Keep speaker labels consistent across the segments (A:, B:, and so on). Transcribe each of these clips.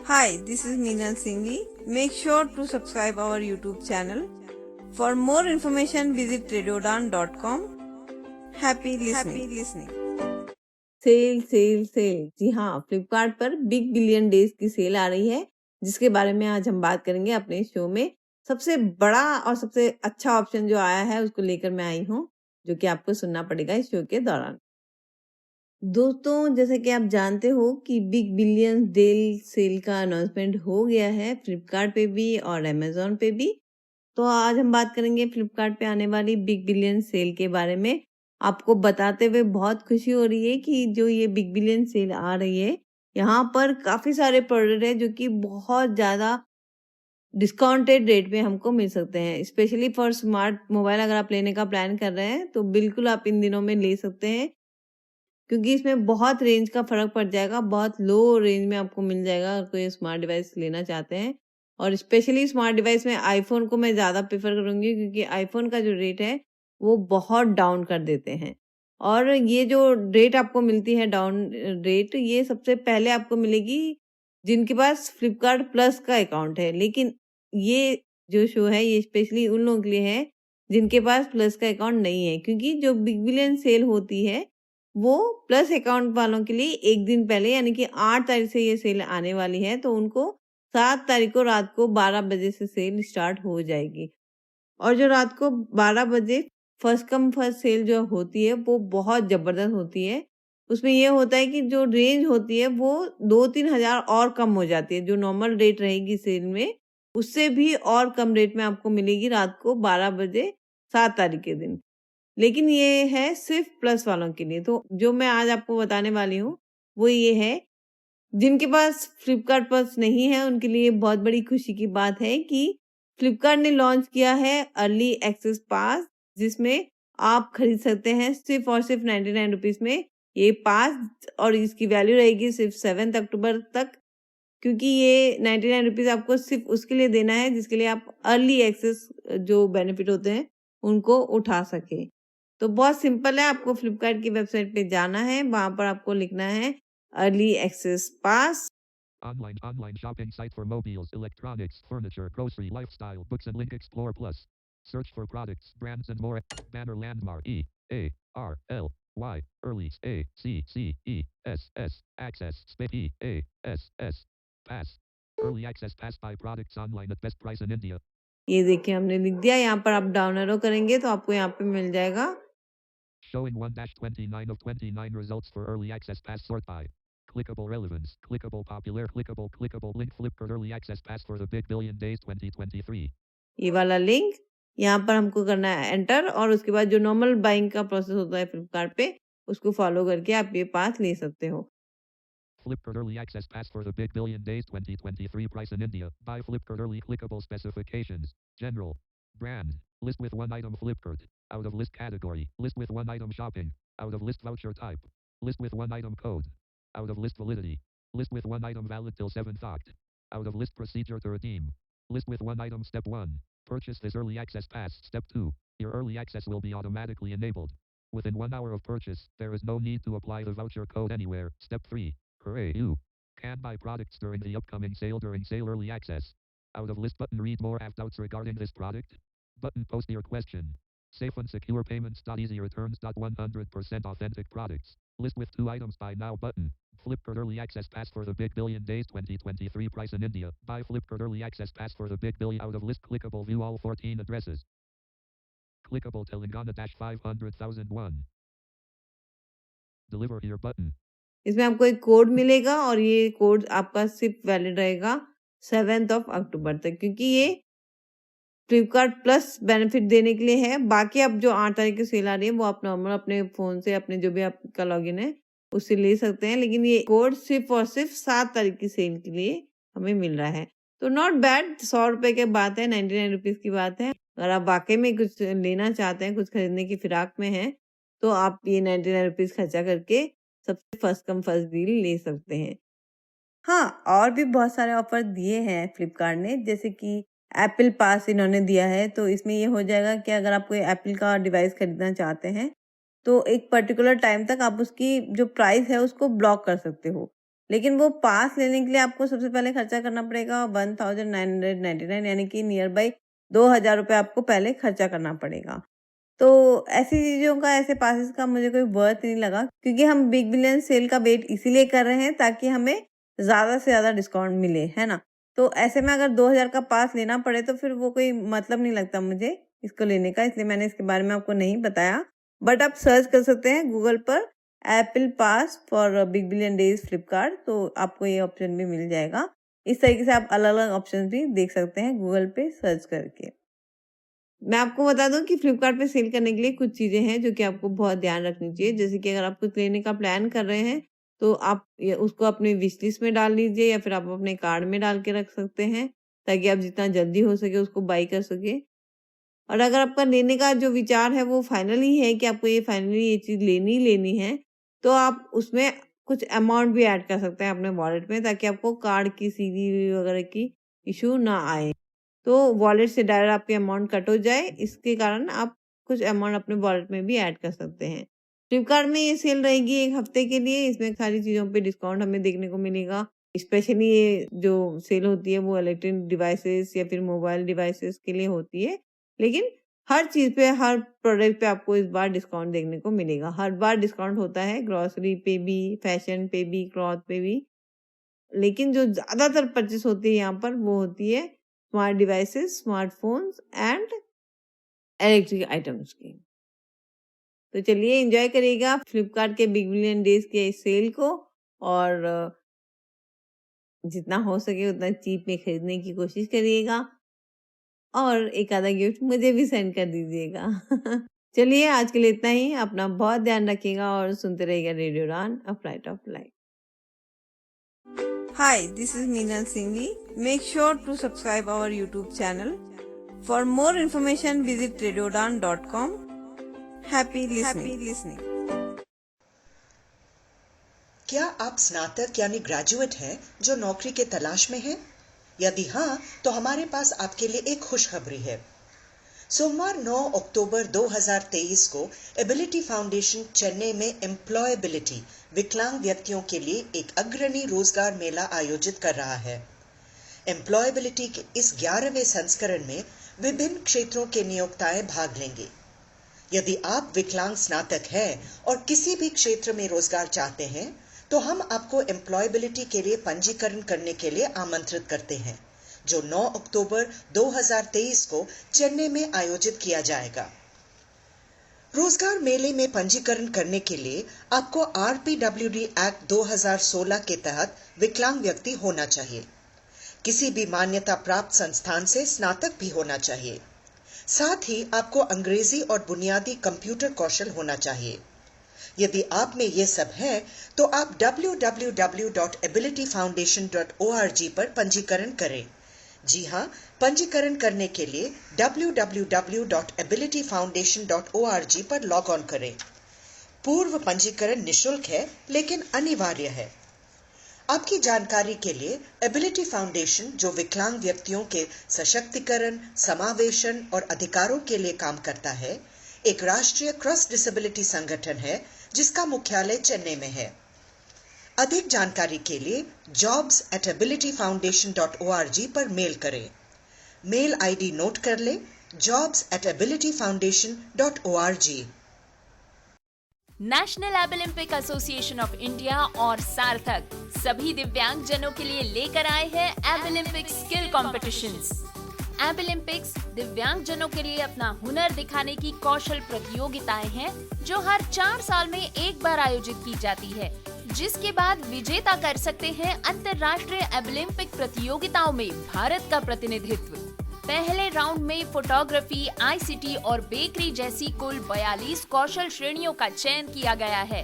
A: Hi, this is Meena Singhi. Make sure to subscribe our YouTube channel. For more information, visit radiodan.com. Happy listening.
B: Sale sale sale. जी हाँ, फ्लिपकार्ट पर big billion days की sale आ रही है, जिसके बारे में आज हम बात करेंगे अपने शो में। सबसे बड़ा और सबसे अच्छा ऑप्शन जो आया है उसको लेकर मैं आई हूँ, जो कि आपको सुनना पड़ेगा इस शो के दौरान। दोस्तों, जैसे कि आप जानते हो कि बिग बिलियन डेल सेल का अनाउंसमेंट हो गया है फ्लिपकार्ट पे भी और अमेजोन पे भी। तो आज हम बात करेंगे फ्लिपकार्ट पे आने वाली बिग बिलियन सेल के बारे में। आपको बताते हुए बहुत खुशी हो रही है कि जो ये बिग बिलियन सेल आ रही है, यहाँ पर काफी सारे प्रोडक्ट है जो कि बहुत ज्यादा डिस्काउंटेड रेट पे हमको मिल सकते हैं। स्पेशली फॉर स्मार्ट मोबाइल अगर आप लेने का प्लान कर रहे हैं तो बिल्कुल आप इन दिनों में ले सकते हैं, क्योंकि इसमें बहुत रेंज का फर्क पड़ जाएगा। बहुत लो रेंज में आपको मिल जाएगा अगर कोई स्मार्ट डिवाइस लेना चाहते हैं। और स्पेशली स्मार्ट डिवाइस में आईफोन को मैं ज़्यादा प्रेफर करूंगी, क्योंकि आईफोन का जो रेट है वो बहुत डाउन कर देते हैं। और ये जो रेट आपको मिलती है डाउन रेट, ये सबसे पहले आपको मिलेगी जिनके पास फ्लिपकार्ट प्लस का अकाउंट है। लेकिन ये जो शो है ये स्पेशली उन लोगों के लिए है जिनके पास प्लस का अकाउंट नहीं है, क्योंकि जो बिग बिलियन सेल होती है वो प्लस अकाउंट वालों के लिए एक दिन पहले, यानी कि 8 तारीख से ये सेल आने वाली है। तो उनको 7 तारीख को रात को 12 बजे से सेल स्टार्ट हो जाएगी। और जो रात को 12 बजे फर्स्ट कम फर्स्ट सेल जो होती है वो बहुत जबरदस्त होती है। उसमें ये होता है कि जो रेंज होती है वो 2-3 हजार और कम हो जाती है। जो नॉर्मल रेट रहेगी सेल में उससे भी और कम रेट में आपको मिलेगी रात को 12 बजे 7 तारीख के दिन। लेकिन ये है सिर्फ प्लस वालों के लिए। तो जो मैं आज आपको बताने वाली हूँ वो ये है, जिनके पास फ्लिपकार्ट प्लस नहीं है उनके लिए बहुत बड़ी खुशी की बात है कि फ्लिपकार्ट ने लॉन्च किया है अर्ली एक्सेस पास, जिसमें आप खरीद सकते हैं सिर्फ और सिर्फ 99 रुपीज में ये पास। और इसकी वैल्यू रहेगी सिर्फ 7 अक्टूबर तक, क्योंकि ये 99 रुपीज आपको सिर्फ उसके लिए देना है जिसके लिए आप अर्ली एक्सेस जो बेनिफिट होते हैं उनको उठा सके। तो बहुत सिंपल है, आपको फ्लिपकार्ट की वेबसाइट पे जाना है, वहां पर आपको लिखना है early access pass.
C: Online shopping site for mobiles, electronics, furniture, grocery, lifestyle, books and link Explore Plus. Search for products, brands and more. Banner landmark EARLY early ACCESS access space EASS pass early access pass buy products online at best price in India.
B: ये देखिए हमने लिख दिया। यहाँ पर आप down arrow करेंगे तो आपको यहाँ पे मिल जाएगा।
C: Showing 1-29 of 29 results for early access pass sort by clickable relevance, clickable popular, clickable link Flipkart early access pass for the big billion days 2023.
B: ये वाला लिंक यहाँ पर हमको करना है एंटर, और उसके बाद जो नॉर्मल बाइंग का प्रोसेस होता है फ्लिपकार्ट पे उसको फॉलो करके आप ये पास ले सकते हो।
C: Flipkart early access pass for the big billion days 2023 price in India. Buy Flipkart early clickable specifications. General. Brand. List with one item Flipkart. Out of list category. List with one item shopping. Out of list voucher type. List with one item code. Out of list validity. List with one item valid till 7th Oct. Out of list procedure to redeem. List with one item step 1. Purchase this early access pass. Step 2. Your early access will be automatically enabled. Within 1 hour of purchase, there is no need to apply the voucher code anywhere. Step 3. Hooray, you can buy products during the upcoming sale during sale early access. Out of list button read more. Have doubts regarding this product? Button post your question. Safe and secure payments. Easy returns. 100% authentic products. List with 2 items buy now button. Flipkart early access pass for the big billion days 2023 price in India. Buy Flipkart early access pass for the big billion. Out of list clickable view all 14 addresses. Clickable Telangana 500,001. Deliver here button.
B: इसमें आपको एक code मिलेगा और ये code आपका सिर्फ valid रहेगा 7 अक्टूबर तक, क्योंकि ये फ्लिपकार्ट प्लस बेनिफिट देने के लिए है। बाकी अब जो 8 तारीख की सेल आ रही है वो आप नॉर्मल अपने फोन से, अपने जो भी आपका लॉगिन है उससे ले सकते हैं, लेकिन ये कोड सिर्फ और सिर्फ 7 तारीख की सेल के लिए हमें मिल रहा है। तो नॉट बैड, 100 रुपए की बात है, 99 रुपीज की बात है। अगर आप वाकई में कुछ लेना चाहते हैं, कुछ खरीदने की फिराक में है, तो आप ये 99 रुपीज खर्चा करके सबसे फर्स्ट कम फर्स्ट डील ले सकते हैं। हाँ, और भी बहुत सारे ऑफर दिए हैं फ्लिपकार्ट ने, जैसे कि एप्पल पास इन्होंने दिया है। तो इसमें ये हो जाएगा कि अगर आप कोई एप्पल का डिवाइस खरीदना चाहते हैं तो एक पर्टिकुलर टाइम तक आप उसकी जो प्राइस है उसको ब्लॉक कर सकते हो। लेकिन वो पास लेने के लिए आपको सबसे पहले खर्चा करना पड़ेगा 1999 यानी कि नियर बाई 2000 रुपये आपको पहले खर्चा करना पड़ेगा। तो ऐसी चीज़ों का, ऐसे पासेस का मुझे कोई वर्थ नहीं लगा, क्योंकि हम बिग बिलियन सेल का वेट इसीलिए कर रहे हैं ताकि हमें ज़्यादा से ज़्यादा डिस्काउंट मिले, है ना। तो ऐसे में अगर 2000 का पास लेना पड़े तो फिर वो कोई मतलब नहीं लगता मुझे इसको लेने का, इसलिए मैंने इसके बारे में आपको नहीं बताया। बट आप सर्च कर सकते हैं गूगल पर Apple pass for big billion days Flipkart, तो आपको ये ऑप्शन भी मिल जाएगा। इस तरीके से आप अलग अलग ऑप्शन भी देख सकते हैं गूगल पे सर्च करके। मैं आपको बता दूं कि फ्लिपकार्ट पे सेल करने के लिए कुछ चीज़ें हैं जो कि आपको बहुत ध्यान रखनी चाहिए। जैसे कि अगर आप कुछ लेने का प्लान कर रहे हैं तो आप उसको अपने विश लिस्ट में डाल लीजिए या फिर आप अपने कार्ड में डाल के रख सकते हैं, ताकि आप जितना जल्दी हो सके उसको बाई कर सके। और अगर आपका लेने का जो विचार है वो फाइनली है कि आपको फाइनली ये चीज़ लेनी है, तो आप उसमें कुछ अमाउंट भी ऐड कर सकते हैं अपने वॉलेट में, ताकि आपको कार्ड की सीवी वगैरह की इशू ना आए। तो वॉलेट से डायरेक्ट आपके अमाउंट कट हो जाए, इसके कारण आप कुछ अमाउंट अपने वॉलेट में भी ऐड कर सकते हैं। फ्लिपकार्ट में ये सेल रहेगी 1 हफ्ते के लिए। इसमें सारी चीज़ों पे डिस्काउंट हमें देखने को मिलेगा। स्पेशली ये जो सेल होती है वो इलेक्ट्रॉनिक डिवाइसेस या फिर मोबाइल डिवाइसेस के लिए होती है, लेकिन हर चीज़ पे, हर प्रोडक्ट पे आपको इस बार डिस्काउंट देखने को मिलेगा। हर बार डिस्काउंट होता है, ग्रॉसरी पे भी, फैशन पे भी, क्लॉथ पे भी, लेकिन जो ज़्यादातर परचेस होती है यहाँ पर वो होती है smart devices, smartphones and electric items की। तो चलिए एंजॉय करिएगा फ्लिपकार्ट के बिग बिलियन डेज के इस सेल को, और जितना हो सके उतना चीप में खरीदने की कोशिश करिएगा, और एक आधा गिफ्ट मुझे भी सेंड कर दीजिएगा। चलिए आज के लिए इतना ही। अपना बहुत ध्यान रखिएगा और सुनते रहिएगा रेडियो उड़ान, a flight of life.
A: Hi, this is Meenal Singhi. Make sure to subscribe our YouTube channel. For more information, visit radiodan.com. Happy listening.
D: क्या आप स्नातक यानी ग्रेजुएट हैं जो नौकरी के तलाश में हैं? यदि हाँ, तो हमारे पास आपके लिए एक खुशखबरी है। सोमवार 9 अक्टूबर 2023 को एबिलिटी फाउंडेशन चेन्नई में एम्प्लॉयबिलिटी विकलांग व्यक्तियों के लिए एक अग्रणी रोजगार मेला आयोजित कर रहा है। एम्प्लॉयबिलिटी के इस 11वें संस्करण में विभिन्न क्षेत्रों के नियोक्ताएं भाग लेंगे। यदि आप विकलांग स्नातक हैं और किसी भी क्षेत्र में रोजगार चाहते हैं, तो हम आपको एम्प्लॉयबिलिटी के लिए पंजीकरण करने के लिए आमंत्रित करते हैं, जो 9 अक्टूबर 2023 को चेन्नई में आयोजित किया जाएगा। रोजगार मेले में पंजीकरण करने के लिए आपको RPWD एक्ट 2016 के तहत विकलांग व्यक्ति होना चाहिए। किसी भी मान्यता प्राप्त संस्थान से स्नातक भी होना चाहिए। साथ ही आपको अंग्रेजी और बुनियादी कंप्यूटर कौशल होना चाहिए। यदि आप में ये सब है, तो आप www.abilityfoundation.org पर पंजीकरण करें। जी हाँ, पंजीकरण करने के लिए www.abilityfoundation.org पर लॉग ऑन करें। पूर्व पंजीकरण निशुल्क है, लेकिन अनिवार्य है। आपकी जानकारी के लिए एबिलिटी फाउंडेशन, जो विकलांग व्यक्तियों के सशक्तिकरण, समावेशन और अधिकारों के लिए काम करता है, एक राष्ट्रीय क्रॉस डिसेबिलिटी संगठन है जिसका मुख्यालय चेन्नई में है। अधिक जानकारी के लिए jobs@abilityfoundation.org पर मेल करें। मेल आईडी नोट कर ले, jobs@abilityfoundation.org।
E: National Olympic association of India और सार्थक सभी दिव्यांग जनों के लिए लेकर आए हैं ओलंपिक स्किल कॉम्पिटिशंस। ओलंपिक्स दिव्यांग जनों के लिए अपना हुनर दिखाने की कौशल प्रतियोगिताएं हैं, जो हर 4 साल में एक बार आयोजित की जाती है, जिसके बाद विजेता कर सकते हैं अंतर्राष्ट्रीय ओलंपिक प्रतियोगिताओं में भारत का प्रतिनिधित्व। पहले राउंड में फोटोग्राफी, ICT और बेकरी जैसी कुल 42 कौशल श्रेणियों का चयन किया गया है।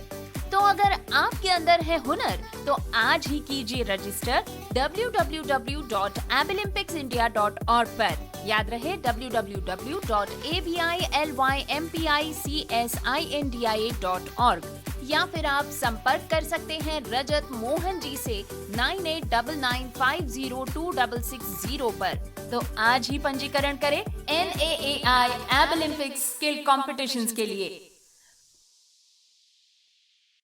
E: तो अगर आपके अंदर है हुनर, तो आज ही कीजिए रजिस्टर www.abilympicsindia.org पर। याद रहे www.abilympicsindia.org, या फिर आप संपर्क कर सकते हैं रजत मोहन जी से 9899502660 पर। तो आज ही पंजीकरण करें NAAI ओलंपिक स्किल कॉम्पिटिशंस के लिए।